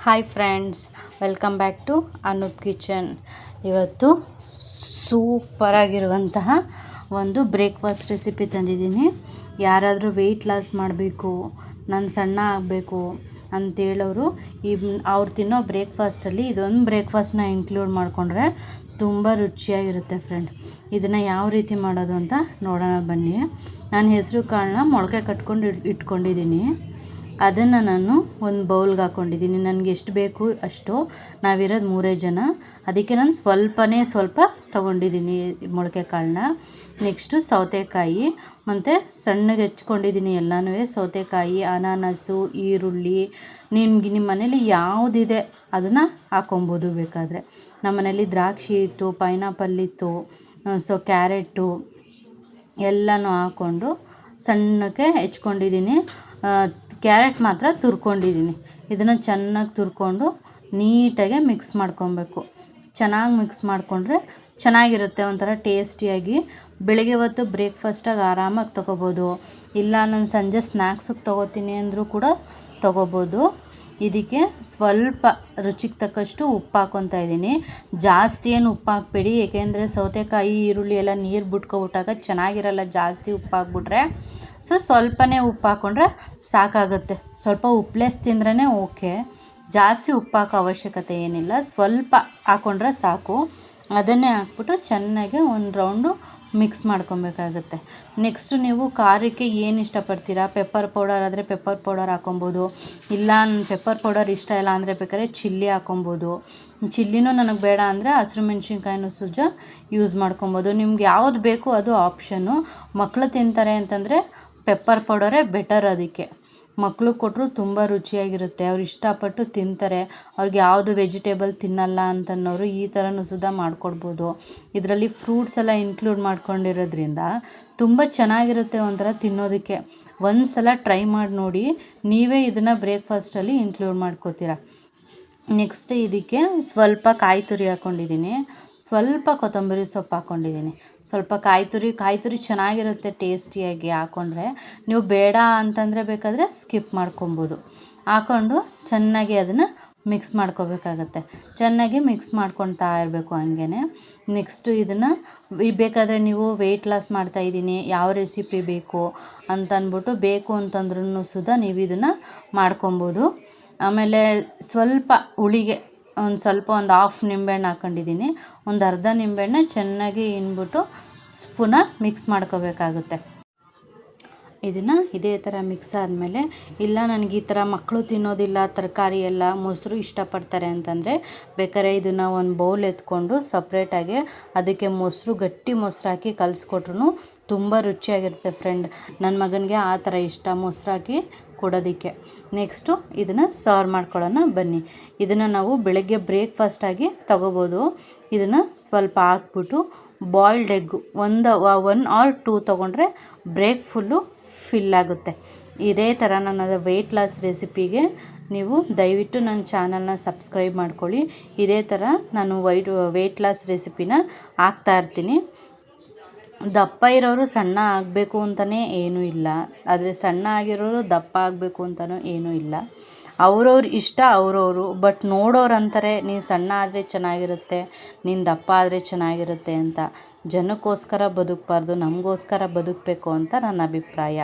Hi friends, welcome back to Anoop kitchen. ಇವತ್ತು ಸೂಪರಾಗಿರುವಂತಹ ಒಂದು ಬ್ರೇಕ್ಫಾಸ್ಟ್ ರೆಸಿಪಿ ತಂದಿದ್ದೀನಿ. ಯಾರಾದರೂ ವೆಯ್ಟ್ ಲಾಸ್ ಮಾಡಬೇಕು, ನಾನು ಸಣ್ಣ ಆಗಬೇಕು ಅಂತೇಳೋರು ಅವ್ರು ತಿನ್ನೋ ಬ್ರೇಕ್ಫಾಸ್ಟಲ್ಲಿ ಇದೊಂದು ಬ್ರೇಕ್ಫಾಸ್ಟ್ನ ಇನ್ಕ್ಲೂಡ್ ಮಾಡಿಕೊಂಡ್ರೆ ತುಂಬ ರುಚಿಯಾಗಿರುತ್ತೆ ಫ್ರೆಂಡ್. ಇದನ್ನು ಯಾವ ರೀತಿ ಮಾಡೋದು ಅಂತ ನೋಡೋಣ ಬನ್ನಿ. ನಾನು ಹೆಸರು ಕಾಳನ್ನ ಮೊಳಕೆ ಕಟ್ಕೊಂಡು ಇಟ್ಕೊಂಡಿದ್ದೀನಿ. ಅದನ್ನು ನಾನು ಒಂದು ಬೌಲ್ಗೆ ಹಾಕ್ಕೊಂಡಿದ್ದೀನಿ. ನನಗೆ ಎಷ್ಟು ಬೇಕು ಅಷ್ಟು, ನಾವಿರೋದು 3 ಜನ, ಅದಕ್ಕೆ ನಾನು ಸ್ವಲ್ಪ ತೊಗೊಂಡಿದ್ದೀನಿ ಮೊಳಕೆ ಕಾಳನ್ನ. ನೆಕ್ಸ್ಟು ಸೌತೆಕಾಯಿ ಮತ್ತು ಸಣ್ಣಗೆ ಹೆಚ್ಕೊಂಡಿದ್ದೀನಿ ಎಲ್ಲನೂ. ಸೌತೆಕಾಯಿ, ಅನಾನಸು, ಈರುಳ್ಳಿ, ನಿಮ್ಮ ಮನೇಲಿ ಯಾವುದಿದೆ ಅದನ್ನು ಹಾಕ್ಕೊಬೋದು ಬೇಕಾದರೆ. ನಮ್ಮ ಮನೇಲಿ ದ್ರಾಕ್ಷಿ ಇತ್ತು, ಪೈನಾಪಲ್ ಇತ್ತು, ಕ್ಯಾರೆಟು ಎಲ್ಲನೂ ಹಾಕ್ಕೊಂಡು ಸಣ್ಣಕ್ಕೆ ಹೆಚ್ಕೊಂಡಿದ್ದೀನಿ. ಕ್ಯಾರೆಟ್ ಮಾತ್ರ ತುರ್ಕೊಂಡಿದ್ದೀನಿ. ಇದನ್ನು ಚೆನ್ನಾಗಿ ತುರ್ಕೊಂಡು ನೀಟಾಗಿ ಮಿಕ್ಸ್ ಮಾಡ್ಕೊಬೇಕು. ಚೆನ್ನಾಗಿ ಮಿಕ್ಸ್ ಮಾಡಿಕೊಂಡ್ರೆ ಚೆನ್ನಾಗಿರುತ್ತೆ, ಒಂಥರ ಟೇಸ್ಟಿಯಾಗಿ. ಬೆಳಗ್ಗೆ ಹೊತ್ತು ಬ್ರೇಕ್ಫಾಸ್ಟಾಗಿ ಆರಾಮಾಗಿ ತೊಗೋಬೋದು. ಇಲ್ಲ ನಾನು ಸಂಜೆ ಸ್ನ್ಯಾಕ್ಸಿಗೆ ತೊಗೋತೀನಿ ಅಂದರೂ ಕೂಡ ತೊಗೋಬೋದು. ಇದಕ್ಕೆ ಸ್ವಲ್ಪ ರುಚಿಗೆ ತಕ್ಕಷ್ಟು ಉಪ್ಪು ಹಾಕ್ಕೊತಾ ಇದ್ದೀನಿ. ಜಾಸ್ತಿ ಏನು ಉಪ್ಪು ಹಾಕಬೇಡಿ, ಏಕೆಂದರೆ ಸೌತೆಕಾಯಿ, ಈರುಳ್ಳಿ ಎಲ್ಲ ನೀರು ಬಿಟ್ಕೊಬಿಟ್ಟಾಗ ಚೆನ್ನಾಗಿರಲ್ಲ ಜಾಸ್ತಿ ಉಪ್ಪು ಹಾಕ್ಬಿಟ್ರೆ. ಸ್ವಲ್ಪನೇ ಉಪ್ಪು ಹಾಕ್ಕೊಂಡ್ರೆ ಸಾಕಾಗುತ್ತೆ. ಸ್ವಲ್ಪ ಉಪ್ಪುಲೆಸ್ ತಿಂದ್ರೇ ಓಕೆ, ಜಾಸ್ತಿ ಉಪ್ಪು ಹಾಕೋ ಅವಶ್ಯಕತೆ ಏನಿಲ್ಲ, ಸ್ವಲ್ಪ ಹಾಕ್ಕೊಂಡ್ರೆ ಸಾಕು. ಅದನ್ನೇ ಹಾಕ್ಬಿಟ್ಟು ಚೆನ್ನಾಗಿ ಒಂದು ರೌಂಡು ಮಿಕ್ಸ್ ಮಾಡ್ಕೊಬೇಕಾಗುತ್ತೆ. ನೆಕ್ಸ್ಟು ನೀವು ಖಾರಕ್ಕೆ ಏನು ಇಷ್ಟಪಡ್ತೀರಾ, ಪೆಪ್ಪರ್ ಪೌಡರ್ ಆದರೆ ಪೆಪ್ಪರ್ ಪೌಡರ್ ಹಾಕ್ಕೊಬೋದು. ಇಲ್ಲ ಪೆಪ್ಪರ್ ಪೌಡರ್ ಇಷ್ಟ ಇಲ್ಲ ಅಂದರೆ ಬೇಕಾದ್ರೆ ಚಿಲ್ಲಿ ಹಾಕ್ಕೊಬೋದು. ಚಿಲ್ಲಿನೂ ನನಗೆ ಬೇಡ ಅಂದರೆ ಹಸಿರು ಮೆಣಸಿನ್ಕಾಯಿನೂ ಯೂಸ್ ಮಾಡ್ಕೊಬೋದು. ನಿಮ್ಗೆ ಯಾವ್ದು ಬೇಕು ಅದು ಆಪ್ಷನ್ನು. ಮಕ್ಕಳು ತಿಂತಾರೆ ಅಂತಂದರೆ ಪೆಪ್ಪರ್ ಪೌಡರೇ ಬೆಟರ್. ಅದಕ್ಕೆ ಮಕ್ಕಳು ಕೊಟ್ಟರು ತುಂಬ ರುಚಿಯಾಗಿರುತ್ತೆ, ಅವ್ರು ಇಷ್ಟಪಟ್ಟು ತಿಂತಾರೆ. ಅವ್ರಿಗೆ ಯಾವುದು ವೆಜಿಟೇಬಲ್ ತಿನ್ನಲ್ಲ ಅಂತನ್ನೋರು ಈ ಥರನೂ ಮಾಡಿಕೊಡ್ಬೋದು. ಇದರಲ್ಲಿ ಫ್ರೂಟ್ಸ್ ಎಲ್ಲ ಇನ್ಕ್ಲೂಡ್ ಮಾಡ್ಕೊಂಡಿರೋದ್ರಿಂದ ತುಂಬ ಚೆನ್ನಾಗಿರುತ್ತೆ ಒಂಥರ ತಿನ್ನೋದಕ್ಕೆ. ಒಂದು ಸಲ ಟ್ರೈ ಮಾಡಿ ನೋಡಿ, ನೀವೇ ಇದನ್ನು ಬ್ರೇಕ್ಫಾಸ್ಟಲ್ಲಿ ಇನ್ಕ್ಲೂಡ್ ಮಾಡ್ಕೋತೀರ. ನೆಕ್ಸ್ಟ್ ಇದಕ್ಕೆ ಸ್ವಲ್ಪ ಕಾಯಿ ತುರಿ ಹಾಕ್ಕೊಂಡಿದ್ದೀನಿ, ಸ್ವಲ್ಪ ಕೊತ್ತಂಬರಿ ಸೊಪ್ಪು ಹಾಕ್ಕೊಂಡಿದ್ದೀನಿ, ಸ್ವಲ್ಪ ಕಾಯಿ ತುರಿ ಚೆನ್ನಾಗಿರುತ್ತೆ ಟೇಸ್ಟಿಯಾಗಿ ಹಾಕ್ಕೊಂಡ್ರೆ. ನೀವು ಬೇಡ ಅಂತಂದರೆ ಬೇಕಾದರೆ ಸ್ಕಿಪ್ ಮಾಡ್ಕೊಬೋದು. ಹಾಕ್ಕೊಂಡು ಚೆನ್ನಾಗಿ ಅದನ್ನು ಮಿಕ್ಸ್ ಮಾಡ್ಕೋಬೇಕಾಗತ್ತೆ. ಚೆನ್ನಾಗಿ ಮಿಕ್ಸ್ ಮಾಡ್ಕೊತಾ ಇರಬೇಕು ಹಂಗೇ. ನೆಕ್ಸ್ಟು ಇದನ್ನು ಬೇಕಾದರೆ ನೀವು ವೆಯ್ಟ್ ಲಾಸ್ ಮಾಡ್ತಾಯಿದ್ದೀನಿ, ಯಾವ ರೆಸಿಪಿ ಬೇಕು ಅಂತಂದ್ಬಿಟ್ಟು ಬೇಕು ಅಂತಂದ್ರೂ ನೀವು ಇದನ್ನು ಮಾಡ್ಕೊಬೋದು. ಆಮೇಲೆ ಸ್ವಲ್ಪ ಹುಳಿಗೆ ಒಂದು ಹಾಫ್ ನಿಂಬೆಹಣ್ಣು ಹಾಕ್ಕೊಂಡಿದ್ದೀನಿ. ಒಂದು ಅರ್ಧ ನಿಂಬೆಹಣ್ಣು ಚೆನ್ನಾಗಿ ಹಿಂಡ್ಬಿಟ್ಟು ಪುನಃ ಮಿಕ್ಸ್ ಮಾಡ್ಕೋಬೇಕಾಗುತ್ತೆ. ಇದನ್ನು ಇದೇ ಥರ ಮಿಕ್ಸ್ ಆದಮೇಲೆ, ಇಲ್ಲ ನನಗೆ ಈ ಥರ ಮಕ್ಕಳು ತಿನ್ನೋದಿಲ್ಲ ತರಕಾರಿ ಎಲ್ಲ, ಮೊಸರು ಇಷ್ಟಪಡ್ತಾರೆ ಅಂತಂದರೆ ಬೇಕಾದ್ರೆ ಇದನ್ನು ಒಂದು ಬೌಲ್ ಎತ್ಕೊಂಡು ಸಪ್ರೇಟಾಗಿ ಅದಕ್ಕೆ ಗಟ್ಟಿ ಮೊಸರು ಹಾಕಿ ಕಲಿಸ್ಕೊಟ್ರು ತುಂಬ ರುಚಿಯಾಗಿರುತ್ತೆ ಫ್ರೆಂಡ್. ನನ್ನ ಮಗನಿಗೆ ಆ ಥರ ಇಷ್ಟ, ಮೊಸರು ಹಾಕಿ ಕೊಡೋದಕ್ಕೆ. ನೆಕ್ಸ್ಟು ಇದನ್ನು ಸರ್ವ್ ಮಾಡ್ಕೊಳ್ಳೋಣ ಬನ್ನಿ. ಇದನ್ನು ನಾವು ಬೆಳಗ್ಗೆ ಬ್ರೇಕ್ಫಾಸ್ಟಾಗಿ ತೊಗೋಬೋದು. ಇದನ್ನು ಸ್ವಲ್ಪ ಹಾಕ್ಬಿಟ್ಟು ಬಾಯ್ಲ್ಡ್ ಎಗ್ಗು 1 or 2 ತೊಗೊಂಡ್ರೆ ಬ್ರೇಕ್ ಫುಲ್ಲು ಫಿಲ್ ಆಗುತ್ತೆ. ಇದೇ ಥರ ನನ್ನ ವೆಯ್ಟ್ ಲಾಸ್ ರೆಸಿಪಿಗೆ ನೀವು ದಯವಿಟ್ಟು ನನ್ನ ಚಾನಲ್ನ ಸಬ್ಸ್ಕ್ರೈಬ್ ಮಾಡ್ಕೊಳ್ಳಿ. ಇದೇ ಥರ ನಾನು ವೆಯ್ಟ್ ಲಾಸ್ ರೆಸಿಪಿನ ಹಾಕ್ತಾಯಿರ್ತೀನಿ. ದಪ್ಪ ಇರೋರು ಸಣ್ಣ ಆಗಬೇಕು ಅಂತಲೇ ಏನೂ ಇಲ್ಲ, ಆದರೆ ಸಣ್ಣ ಆಗಿರೋರು ದಪ್ಪ ಆಗಬೇಕು ಅಂತಲೂ ಏನೂ ಇಲ್ಲ. ಅವ್ರವ್ರ ಇಷ್ಟ ಅವ್ರವರು. ಬಟ್ ನೋಡೋರು ಅಂತಾರೆ ನೀನು ಸಣ್ಣ ಆದರೆ ಚೆನ್ನಾಗಿರುತ್ತೆ, ನೀನು ದಪ್ಪ ಆದರೆ ಚೆನ್ನಾಗಿರುತ್ತೆ ಅಂತ. ಜನಕ್ಕೋಸ್ಕರ ಬದುಕಬಾರ್ದು, ನಮಗೋಸ್ಕರ ಬದುಕಬೇಕು ಅಂತ ನನ್ನ ಅಭಿಪ್ರಾಯ.